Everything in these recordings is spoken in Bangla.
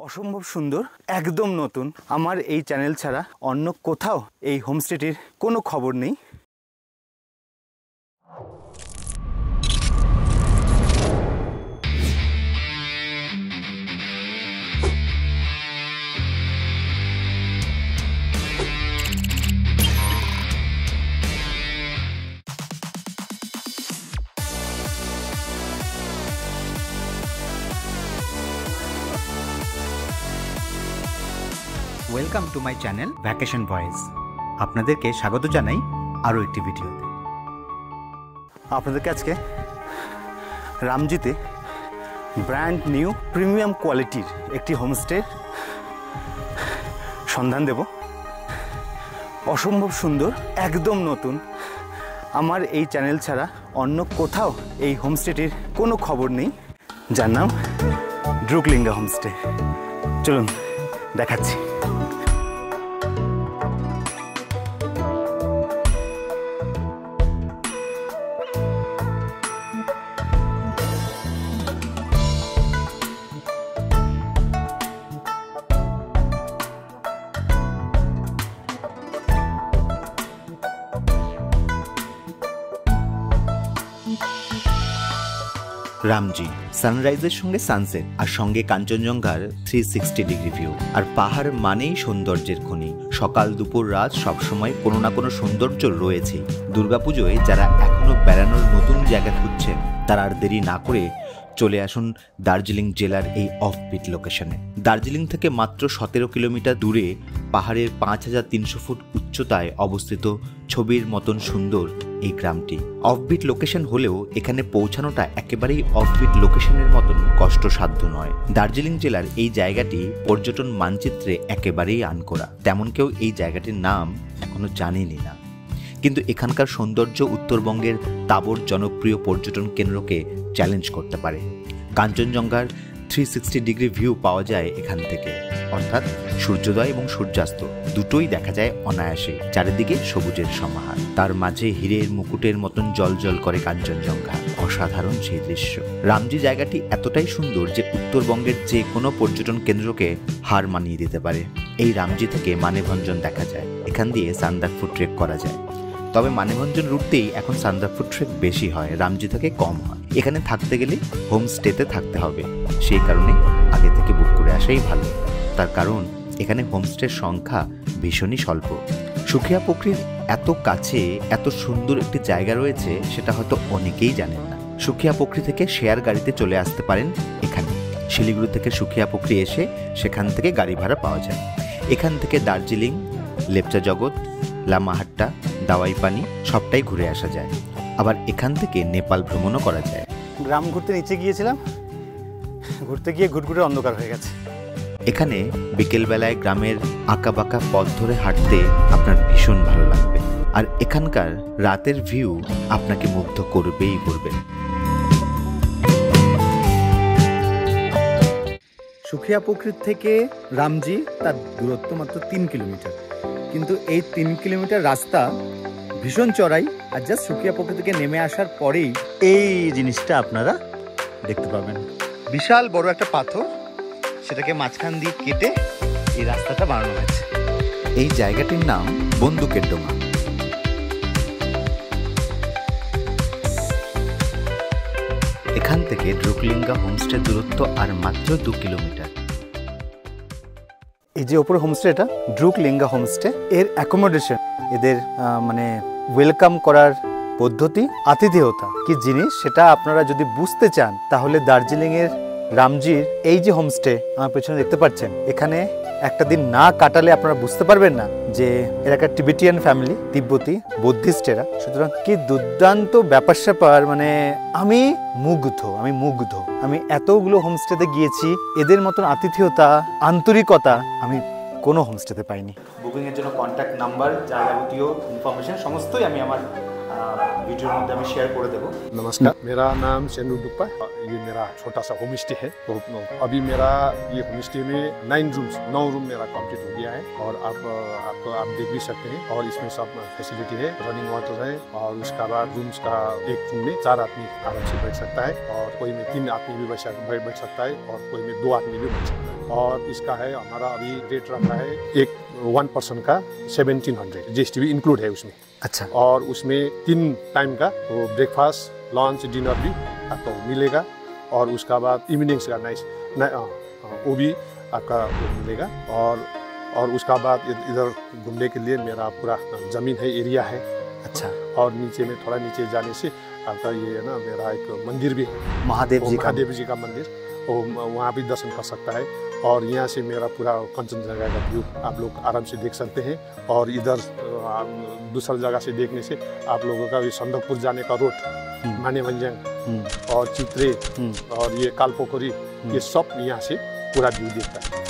অসম্ভব সুন্দর, একদম নতুন। আমার এই চ্যানেল ছাড়া অন্য কোথাও এই হোমস্টেটির কোনো খবর নেই। Welcome to my channel vacation voice. আপনাদেরকে স্বাগত জানাই আরও একটি ভিডিওতে। আপনাদেরকে আজকে রামজিতে ব্র্যান্ড নিউ প্রিমিয়াম কোয়ালিটির একটি হোমস্টে সন্ধান দেব। অসম্ভব সুন্দর, একদম নতুন। আমার এই চ্যানেল ছাড়া অন্য কোথাও এই হোমস্টেটির কোনো খবর নেই, যার নাম ড্রুকলিঙ্গা হোমস্টে। চলুন দেখাচ্ছি। রামজি, সানরাইজের সঙ্গে সানসেট, আর সঙ্গে কাঞ্চনজঙ্ঘার 360 ডিগ্রি ভিউ। আর পাহাড় মানেই সৌন্দর্যের খনি। সকাল দুপুর রাত সবসময় কোনো না কোনো সৌন্দর্য রয়েছেই। দুর্গাপুজোয় যারা এখনো বেড়ানোর নতুন জায়গা খুঁজছেন, তারা আর দেরি না করে চলে আসুন দার্জিলিং জেলার এই অফবিট লোকেশনে। দার্জিলিং থেকে মাত্র 17 কিলোমিটার দূরে পাহাড়ের 5300 ফুট উচ্চতায় অবস্থিত ছবির মতন সুন্দর এই গ্রামটি। অফবিট লোকেশন হলেও এখানে পৌঁছানোটা একেবারেই অফবিট লোকেশনের মতন কষ্টসাধ্য নয়। দার্জিলিং জেলার এই জায়গাটি পর্যটন মানচিত্রে একেবারেই আনকোড়া। তেমন কেউ এই জায়গাটির নাম এখনো জানেনই না। কিন্তু এখানকার সৌন্দর্য উত্তরবঙ্গের তাবড় জনপ্রিয় পর্যটন কেন্দ্রকে চ্যালেঞ্জ করতে পারে। কাঞ্চনজঙ্ঘার 360 ডিগ্রি ভিউ পাওয়া যায় এখান থেকে, অর্থাৎ সূর্যোদয় এবং সূর্যাস্ত দুটোই দেখা যায় অনায়াসে। চারিদিকে সবুজের সমাহার, তার মাঝে হীরের মুকুটের মতন জলজল করে কাঞ্চনজঙ্ঘা। অসাধারণ সেই দৃশ্য। রামজি জায়গাটি এতটাই সুন্দর যে উত্তরবঙ্গের যে কোনো পর্যটন কেন্দ্রকে হার মানিয়ে দিতে পারে। এই রামজি থেকে মানেভঞ্জন দেখা যায়। এখান দিয়ে সান্দাকফু ট্রেক করা যায়। তবে মানেভঞ্জন রুটতেই এখন সান্দাকফু ট্রেক বেশি হয়, রামজি থেকে কম হয়। এখানে থাকতে গেলে হোমস্টেতে থাকতে হবে। সেই কারণে আগে থেকে বুক করে আসাই ভালো। তার কারণ এখানে হোমস্টের সংখ্যা ভীষণই স্বল্প। সুখিয়া পুকুরির এত কাছে এত সুন্দর একটি জায়গা রয়েছে, সেটা হয়তো অনেকেই জানেন না। সুখিয়া পুকুরি থেকে শেয়ার গাড়িতে চলে আসতে পারেন এখানে। শিলিগুড়ি থেকে সুখিয়া পুকুরি এসে সেখান থেকে গাড়ি ভাড়া পাওয়া যায়। এখান থেকে দার্জিলিং, লেপচা জগৎ, লামাহাট্টা, দাওয়াই পানি সবটাই ঘুরে আসা যায়। আবার এখান থেকে নেপাল ভ্রমণও করা যায়। গ্রাম ঘুরতে নিচে গিয়েছিলাম, ঘুরতে গিয়ে ঘুটঘুটে অন্ধকার হয়ে গেছে। এখানে বিকেলবেলায় গ্রামের আঁকাবাঁকা পথ ধরে হাঁটতে আপনার ভীষণ ভালো লাগবে। আর এখানকার রাতের ভিউ আপনাকে মুগ্ধ করবেই করবে। সুখিয়া পুকুর থেকে রামজি তার দূরত্ব মাত্র 3 কিলোমিটার, কিন্তু এই 3 কিলোমিটার রাস্তা ভীষণ চড়াই। আর জাস্ট সুখিয়া পুকুর থেকে নেমে আসার পরেই এই জিনিসটা আপনারা দেখতে পাবেন। বিশাল বড় একটা পাথর, সেটাকে মাঝখান দিয়ে কেটে এই রাস্তাটা বানানো হয়েছে। এই জায়গাটির নাম বন্দুকের ডোঙা। এখান থেকে ড্রুকলিঙ্গা হোমস্টে দূরত্ব আর মাত্র 2 কিলোমিটার। এই যে ওপরে হোমস্টেটা ড্রুকলিঙ্গা হোমস্টে, এর অ্যাকোমোডেশন, এদের মানে ওয়েলকাম করার পদ্ধতি, আতিথেয়তা কি জিনিস সেটা আপনারা যদি বুঝতে চান, তাহলে দার্জিলিংয়ের রামজির এই যে হোমস্টে আমার পেছনে দেখতে পাচ্ছেন, এখানে একটা দিন না কাটালে আপনারা বুঝতে পারবেন না যে এরা একটা টিবেটিয়ান ফ্যামিলি, তিব্বতী বুদ্ধিস্টেরা। সুতরাং কি দুর্দান্ত ব্যাপার স্যাপার, মানে আমি মুগ্ধ। আমি এতগুলো হোমস্টেতে গিয়েছি, এদের মতন আতিথেয়তা, আন্তরিকতা আমি কোনো হোমস্টেতে পাইনি। বুকিংয়ের জন্য কন্ট্যাক্ট নাম্বার, যাবতীয় ইনফরমেশন সমস্তই আমি আমার वीडियो में मैं शेयर कर देगा। नमस्कार, मेरा नाम शेनू डुप्पा। ये मेरा छोटा सा होम स्टे है। तो अभी मेरा ये होम स्टे में 9 रूम मेरा कंप्लीट हो गया है। और आप देख भी सकते हैं। और इसमें सब फैसिलिटी है, रनिंग वाटर है। और उसका बाद रूम्स का एक रूम में 4 आदमी आराम से बैठ सकता है। और कोई में 3 आदमी भी बैठ सकता है। और कोई में 2 आदमी भी बैठ सकता है। और इसका है हमारा अभी रेट रखा है एक 1 पर्सन का 1700 जीएसटी भी इंक्लूड है उसमें। अच्छा, और उसमें 3 टाइम का वो ब्रेकफास्ट लंच डिनर भी आपको मिलेगा और उसका बाद इवनिंग्स का वो भी आपका वो मिलेगा। और उसका बाद इधर घूमने के लिए मेरा पूरा ज़मीन है, एरिया है। अच्छा, और नीचे में थोड़ा नीचे जाने से आपका ये है ना मेरा एक मंदिर भी है, महादेव जी का मंदिर, वो वहाँ भी दर्शन कर सकता है। और यहाँ से मेरा पूरा कंचनजंगा का व्यू आप लोग आराम से देख सकते हैं। और इधर दूसरा जगह से देखने से आप लोगों का ये संदकपुर जाने का रोड, मानेभंजन और चित्रे और ये कालपोखरी, ये सब यहाँ से पूरा व्यू देखता है।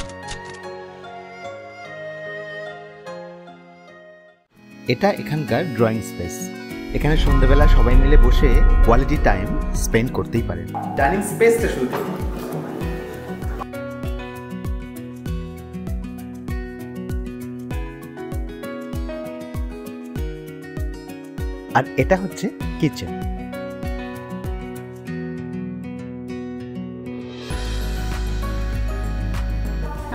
এটা এখানকার ড্রয়িং স্পেস। এখানে সন্ধ্যাবেলা সবাই মিলে বসে কোয়ালিটি টাইম স্পেন্ড করতেই পারেন। ডাইনিং স্পেসটা শুধু আর এটা হচ্ছে কিচেন।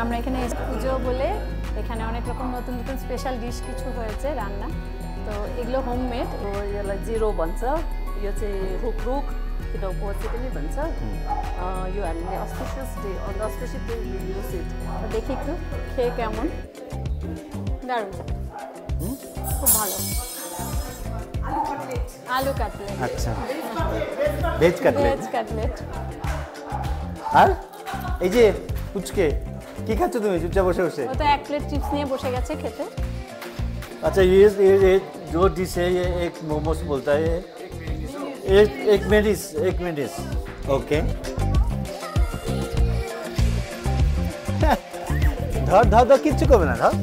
আমরা এখানে পুজো বলে এখানে অনেক রকম নতুন নতুন স্পেশাল ডিশ কিছু হয়েছে রান্না, তো एग्लो होममेड हो यसलाई जिरो भन्छ, यो चाहिँ रुख किनौको चाहिँ पनि भन्छ। यो हामीले auspicious day on the auspicious day we use it. দেখি একটু খেয়ে কেমন। দারুণ, খুব ভালো। আলু কাটলেট। আচ্ছা, ভেজ কাটলেট। Veg cutlet. আর এই যে পুচকে কি খাচ্ছ তুমি চুপচাপ বসে বসে? ও তো এক প্লেট চিপস নিয়ে বসে গেছে খেতে। अच्छा, ये जो डिश है ये एक मोमोस बोलता है, एक मेडिस। ओके, ধর ধর ধর, কিচ্ছু করবে না, ধর।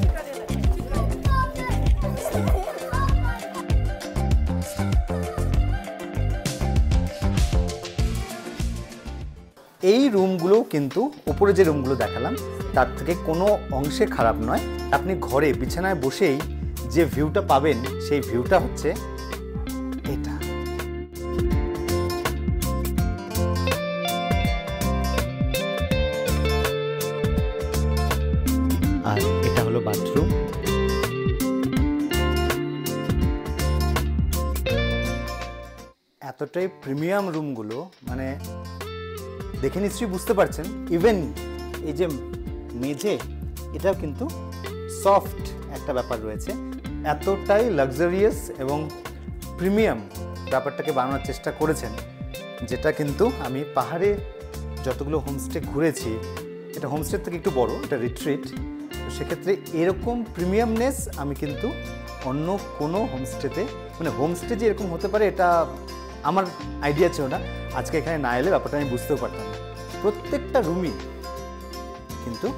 এই রুমগুলো কিন্তু উপরে যে রুমগুলো দেখালাম তার থেকে কোনো অংশে খারাপ নয়। আপনি ঘরে বিছানায় বসেই যে ভিউটা পাবেন সেই ভিউটা হচ্ছে এটা। আর এটা হলো বাথরুম। এতটাই প্রিমিয়াম রুমগুলো, মানে দেখে নিশ্চয়ই বুঝতে পারছেন। ইভেন এই যে মেঝে, এটাও কিন্তু সফট একটা ব্যাপার রয়েছে। এতটাই লাক্সারিয়াস এবং প্রিমিয়াম ব্যাপারটাকে বানানোর চেষ্টা করেছেন, যেটা কিন্তু আমি পাহাড়ে যতগুলো হোমস্টে ঘুরেছি, এটা হোমস্টের থেকে একটু বড়, এটা রিট্রিট, তো সেক্ষেত্রে এরকম প্রিমিয়ামনেস আমি কিন্তু অন্য কোনো হোমস্টেতে, মানে হোমস্টে যে এরকম হতে পারে এটা আমার আইডিয়া ছিল না। আজকে এখানে না এলে ব্যাপারটা আমি বুঝতেও পারতাম না। প্রত্যেকটা রুমই কিন্তু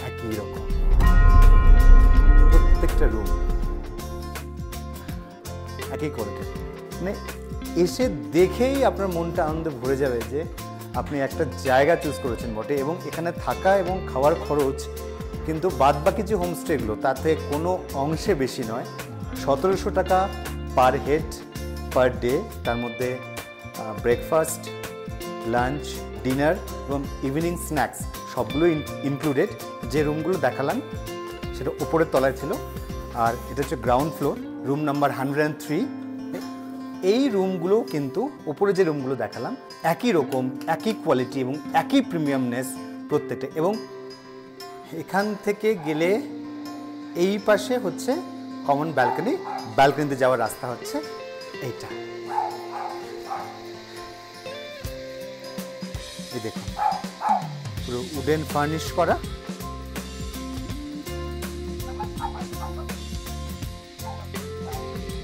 একই রকম, প্রত্যেকটা রুম একই কোয়ালিটির। মানে এসে দেখেই আপনার মনটা আনন্দে ভরে যাবে যে আপনি একটা জায়গা চুজ করেছেন বটে, এবং এখানে থাকা এবং খাওয়ার খরচ কিন্তু বাদবাকি যে হোমস্টেগুলো তাতে কোনো অংশে বেশি নয়। 1700 টাকা পার হেড পার ডে, তার মধ্যে ব্রেকফাস্ট, লাঞ্চ, ডিনার এবং ইভিনিং স্ন্যাক্স সবগুলো ইনক্লুডেড। যে রুমগুলো দেখালাম সেটা উপরের তলায় ছিল, আর এটা হচ্ছে গ্রাউন্ড ফ্লোর, রুম নাম্বার 103। এই রুমগুলো কিন্তু উপরে যে রুমগুলো দেখালাম একই রকম, একই কোয়ালিটি এবং একই প্রিমিয়ামনেস প্রত্যেকটা। এবং এখান থেকে গেলে এই পাশে হচ্ছে কমন ব্যালকনি, ব্যালকনিতে যাওয়ার রাস্তা হচ্ছে এইটা। এই দেখুন, পুরো উডেন ফার্নিশ করা।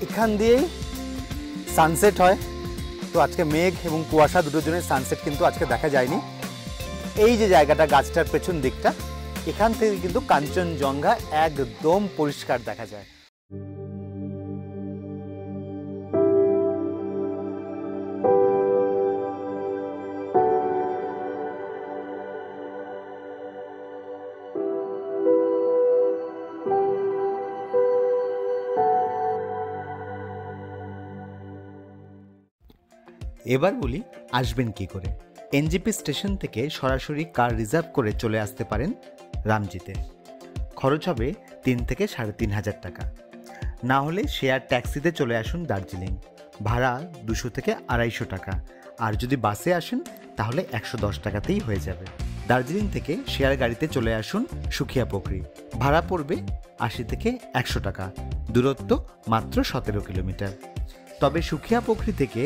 এখান দিয়েই সানসেট হয়। তো আজকে মেঘ এবং কুয়াশা দুটোর জন্য সানসেট কিন্তু আজকে দেখা যায়নি। এই যে জায়গাটা, গাছটার পেছন দিকটা, এখান থেকে কিন্তু কাঞ্চনজঙ্ঘা একদম পরিষ্কার দেখা যায়। এবার বলি আসবেন কি করে। এনজিপি স্টেশন থেকে সরাসরি কার রিজার্ভ করে চলে আসতে পারেন রামজিতে। খরচ হবে 3 থেকে 3,500 টাকা। না হলে শেয়ার ট্যাক্সিতে চলে আসুন দার্জিলিং, ভাড়া 200 থেকে 250 টাকা। আর যদি বাসে আসেন তাহলে 110 টাকাতেই হয়ে যাবে। দার্জিলিং থেকে শেয়ার গাড়িতে চলে আসুন সুখিয়া পোখরি, ভাড়া পড়বে 80 থেকে 100 টাকা, দূরত্ব মাত্র 17 কিলোমিটার। তবে সুখিয়া পোখরি থেকে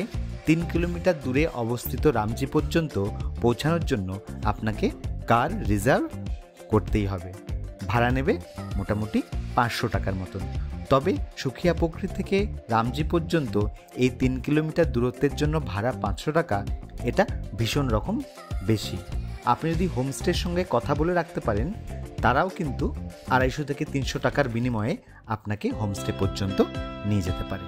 3 কিলোমিটার দূরে অবস্থিত রামজি পর্যন্ত পৌঁছানোর জন্য আপনাকে কার রিজার্ভ করতেই হবে। ভাড়া নেবে মোটামুটি 500 টাকার মতন। তবে সুখিয়া পোখরি থেকে রামজি পর্যন্ত এই 3 কিলোমিটার দূরত্বের জন্য ভাড়া 500 টাকা, এটা ভীষণ রকম বেশি। আপনি যদি হোমস্টের সঙ্গে কথা বলে রাখতে পারেন, তারাও কিন্তু 250 থেকে 300 টাকার বিনিময়ে আপনাকে হোমস্টে পর্যন্ত নিয়ে যেতে পারে।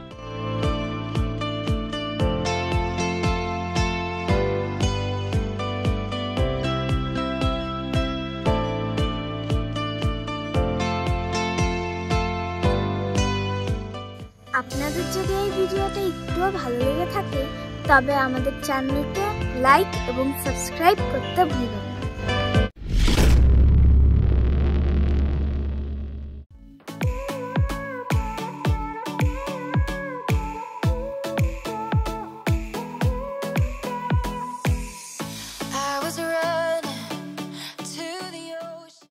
আপনাদের যদি এই ভিডিওটা একটুও ভালো লেগে থাকে তবে আমাদের চ্যানেলকে লাইক এবং সাবস্ক্রাইব করতে ভুলবেন না।